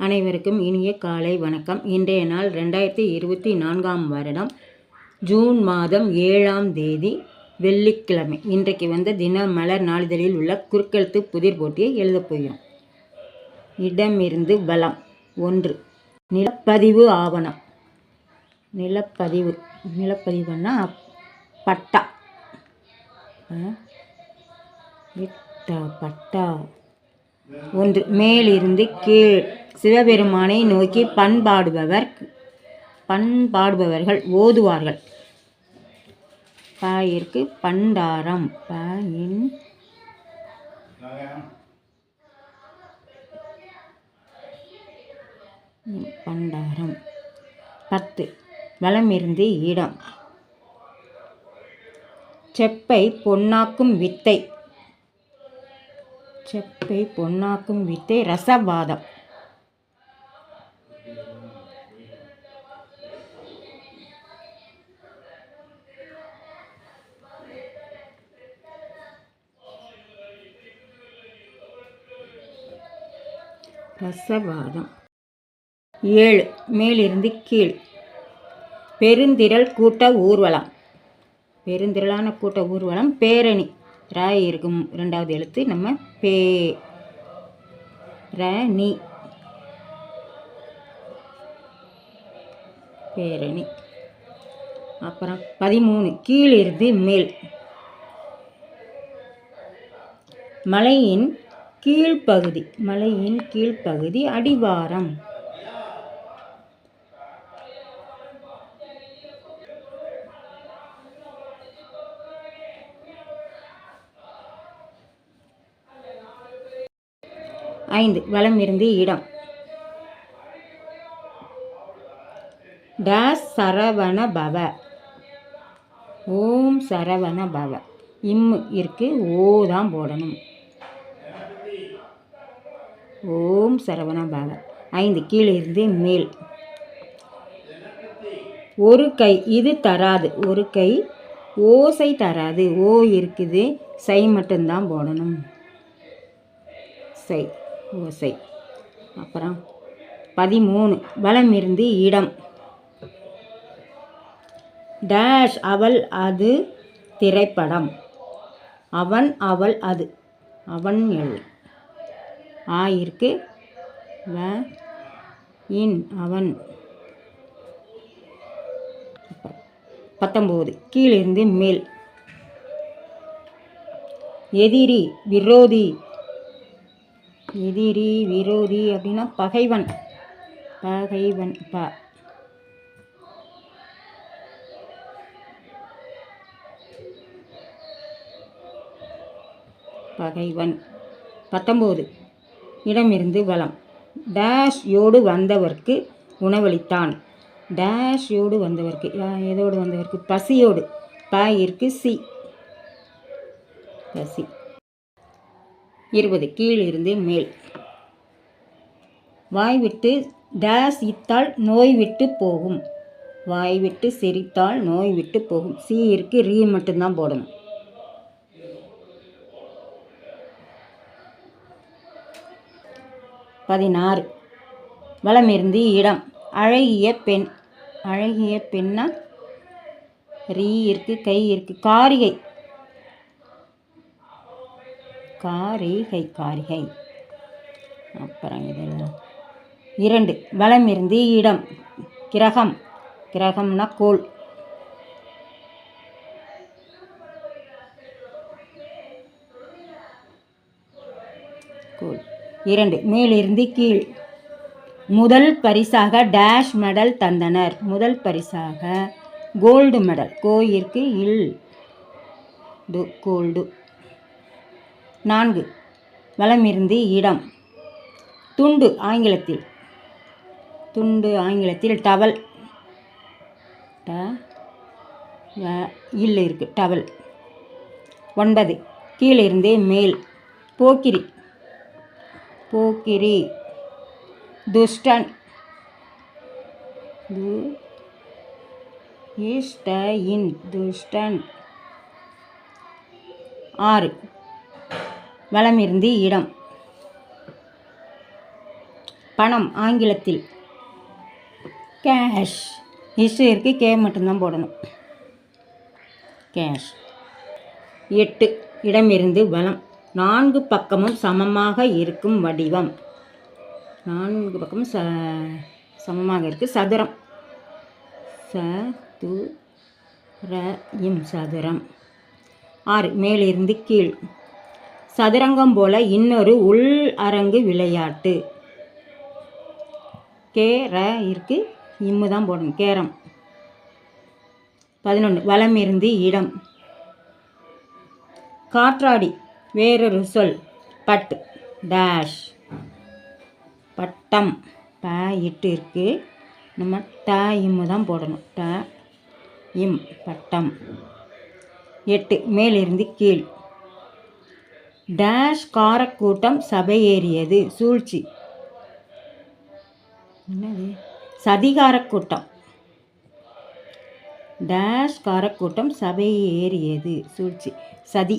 அனைவருக்கும் இனிய காலை வணக்கம். இன்றைய நாள் 2024ஆம் வருடம் ஜூன் மாதம் 7ஆம் தேதி வெள்ளிக்கிழமை. இன்றைக்கு தின மலர் நாளிதழில் உள்ள குறுக்கெழுத்து புதிர் போட்டியை எழுதப் போகிறோம். இடமிருந்து வலம். 1. நிலப்பதிவு ஆவணம். நிலப்பதிவுன்னா பட்டா. பட்டா. 1. மேலிருந்து கீழ். சிவபெருமானை நோக்கி பண்பாடுபவர்கள் ஓதுவார்கள். பாயிற்கு பண்டாரம். பண்டாரம். 10. வலமிருந்து இடம். செப்பை பொன்னாக்கும் வித்தை ரசவாதம். ரசவாதம். 7. மேலிருந்து கீழ். பெருந்திரள் கூட்ட ஊர்வலம். பெருந்திரளான கூட்ட ஊர்வலம் பேரணி. ராய் இருக்கும் 2வது எழுத்து நம்ம பேரணி. அப்புறம் 13. கீழிருந்து மேல். மலையின் கீழ்ப்பகுதி அடிவாரம். ஐந்து. வலமிருந்து இடம். டேஸ் சரவண பவ. ஓம் சரவண பவ. இம்மு இருக்கு, ஓ தான் போடணும். ஓம் சரவண பவ. 5. கீழிருந்து மேல். ஒரு கை. இது தராது. ஒரு கை ஓசை தராது. ஓ இருக்குது, சை மட்டும்தான் போடணும். சை, ஓசை. அப்புறம் 13. வலமிருந்து இடம். டேஷ் அவள் அது திரைப்படம். அவன் அவள் அது. அவன் எழு. ஆயிருக்கு இன் அவன். 19. கீழிருந்து மேல். எதிரி விரோதி. அப்படின்னா பகைவன். பகைவன். 19. இடமிருந்து வலம். டேஷ் யோடு வந்தவர்க்கு உணவளித்தான். டேஷ் யோடு வந்தவர்க்கு, எதோடு வந்தவர்க்கு? பசியோடு. பாயிற்கு சி, பசி. 20. கீழிருந்து மேல். வாய்விட்டு டேஷ் இத்தால் நோய் விட்டு போகும். வாய்விட்டு சிரித்தால் நோய் விட்டு போகும். சி இருக்கு, ரீ மட்டும்தான் போடணும். 16. வலமிருந்து இடம். அழகிய பெண். அழகிய பெண்ணா ரீ இருக்கு, கை இருக்கு. காரிகை. அப்புறம் இதெல்லாம் 2. வலமிருந்து இடம். கிரகம். கிரகம்னா கோள். கோள். 2. மேலிருந்து கீழ். முதல் பரிசாக டேஷ் மெடல் தந்தனர். முதல் பரிசாக கோல்டு மெடல். கோயிற்கு இல் டு, கோல்டு. 4. வலமிருந்து இடம். துண்டு ஆங்கிலத்தில் டவல். இல்ல இருக்கு, டவல். 9. கீழிருந்து மேல். போக்கிரி. துஷ்டன். துஷ்டன். 6. வலமிருந்து இடம். பணம் ஆங்கிலத்தில் கேஷ். இஸ் இருக்கு, கே மட்டும்தான் போடணும். கேஷ். 8 இடமிருந்து வலம். 4 பக்கமும் சமமாக இருக்கும் வடிவம். 4 பக்கமும் சமமாக இருக்குது. சதுரம். சதுரம். 6 மேலிருந்து கீழ். சதுரங்கம் போல இன்னொரு உள் அரங்கு விளையாட்டு. இருக்கு, இம்மு தான் போடணும். கேரம். 11 வலம் இருந்து இடம். காற்றாடி வேறொரு சொல். But dash. பட்டம். இட்டு இருக்கு, நம்ம இம்மு தான் போடணும். இம் பட்டம். 8 மேலிருந்து கீழ். டேஷ் காரக்கூட்டம் சபையேறியது. சூழ்ச்சி. என்னது? சதிகாரக் கூட்டம். டேஷ் காரக்கூட்டம் சபை ஏறியது. சூழ்ச்சி. சதி.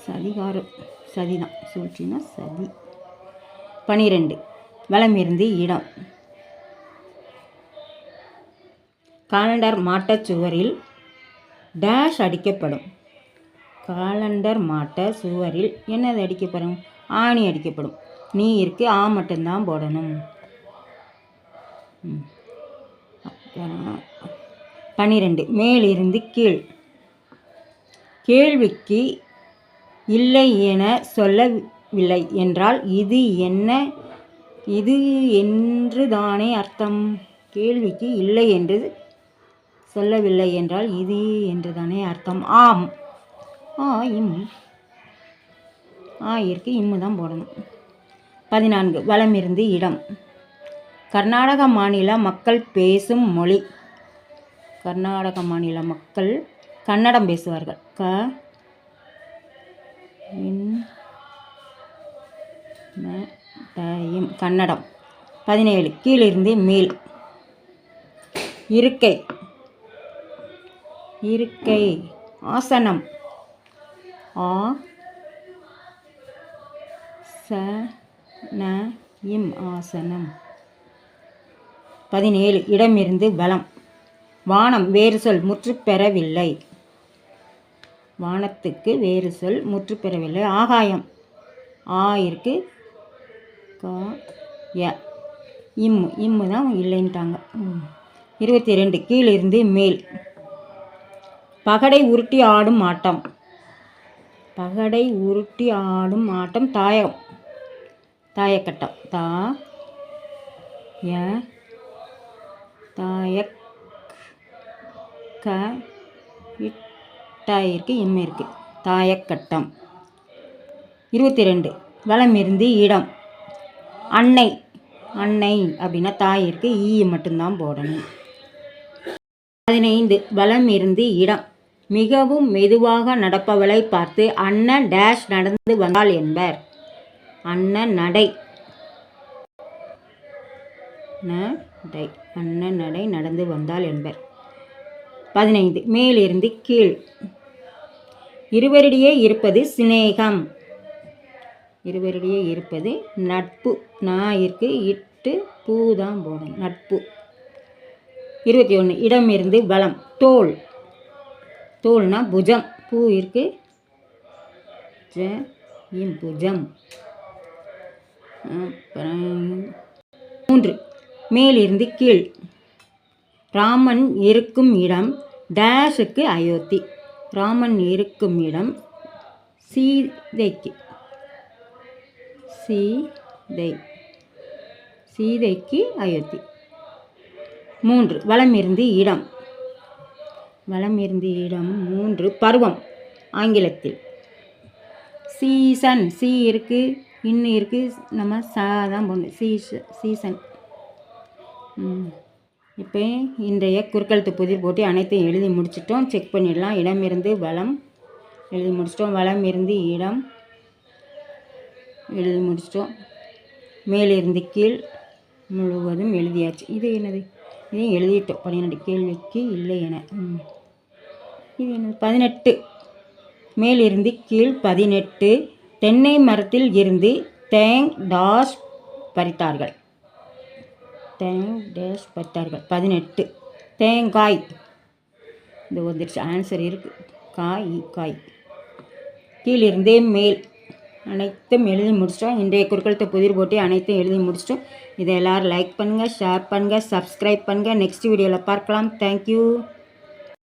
சதிகாரம் சதிதான். சூழ்ச்சின்னா சதி. 12 வலம் இருந்து இடம். காலண்டர் மாட்டச் சுவரில் டேஷ் அடிக்கப்படும். காலண்டர் மாட்ட சுவரில் என்னது அடிக்கப்படும்? ஆணி அடிக்கப்படும். நீ இருக்கு, ஆ மட்டும்தான் போடணும். 12 மேலிருந்து கீழ். கேள்விக்கு இல்லை என சொல்லவில்லை என்றால் இது என்ன? இது என்று தானே அர்த்தம். கேள்விக்கு இல்லை என்று சொல்லவில்லை என்றால் இது என்று தானே அர்த்தம். ஆம். இம். இருக்கு, இம்மு தான் போடணும். 14 வலம் இருந்து இடம். கர்நாடக மாநில மக்கள் பேசும் மொழி. கர்நாடக மாநில மக்கள் கன்னடம் பேசுவார்கள். கன்னடம். 17 கீழிருந்து மேல். இருக்கை. இருக்கை. ஆசனம். ஆசனம். 17 இடமிருந்து வலம். வானம் வேறு சொல் முற்று பெறவில்லை. வானத்துக்கு வேறு சொல் முற்று பெறவில்லை. ஆகாயம். இருக்கு, இம்மு தான் இல்லைன்ட்டாங்க. 22 கீழிருந்து மேல். பகடை உருட்டி ஆடும் ஆட்டம். பகடை உருட்டி ஆடும் ஆட்டம். தாயம். தாயக்கட்டம். இருக்கு, இம்மு இருக்கு. தாயக்கட்டம். 22 வலம் இருந்து இடம். அன்னை. அன்னை அப்படின்னா தாய் இருக்கு, ஈ மட்டும்தான் போடணும். 15 வலம் இருந்து இடம். மிகவும் மெதுவாக நடப்பவளை பார்த்து அண்ணன் டேஷ் நடந்து வந்தாள் என்பர். அண்ணன் நடை. அண்ணன் நடை நடந்து வந்தாள் என்பர். 15 மேலிருந்து கீழ். இருவரிடையே இருப்பது சிநேகம். இருவரிடையே இருப்பது நட்பு. இருக்கு, இட்டு பூ தான் போடணும். நட்பு. 21 இடமிருந்து வலம். தோள். தோள்னா புஜம். பூ இருக்கு, புஜம். 3 மேலிருந்து கீழ். ராமன் இருக்கும் இடம் டேஷுக்கு அயோத்தி. ராமன் இருக்கும் இடம் சீதைக்கு. சீதைக்கு அயோத்தி. 3 வலம் இருந்து இடம். வலம் இருந்து இடம். 3 பருவம் ஆங்கிலத்தில். சீசன். இருக்கு, இன்னும் இருக்கு, நம்ம தான் போடணும். சீசன். இப்போ இன்றைய குறுக்கெழுத்து புதிர் போட்டி அனைத்தையும் எழுதி முடிச்சிட்டோம். செக் பண்ணிடலாம். இடமிருந்து வலம் எழுதி முடிச்சிட்டோம். வலம் இருந்து இடம் எழுதி முடிச்சிட்டோம். மேலிருந்து கீழ் முழுவதும் எழுதியாச்சு. இது என்னது? இதையும் எழுதிட்டோம். 12 கேள்விக்கு இல்லை என. இது என்னது? 18 மேலிருந்து கீழ். 18 தென்னை மரத்தில் இருந்து தேங் டாஷ் பறித்தார்கள். தேங் டேஷ் பறித்தார்கள். 18 தேங்காய். இந்த வந்துடுச்சு, ஆன்சர் இருக்குது. காய். கீழிருந்தே மேல். அனைத்தும் எழுதி முடிச்சிட்டோம். இன்றைய குறுக்கெழுத்து புதிர் போட்டி அனைத்தும் எழுதி முடிச்சிட்டோம். இதை எல்லோரும் லைக் பண்ணுங்கள், ஷேர் பண்ணுங்கள், சப்ஸ்கிரைப் பண்ணுங்கள். நெக்ஸ்ட் வீடியோவில் பார்க்கலாம். தேங்க்யூ.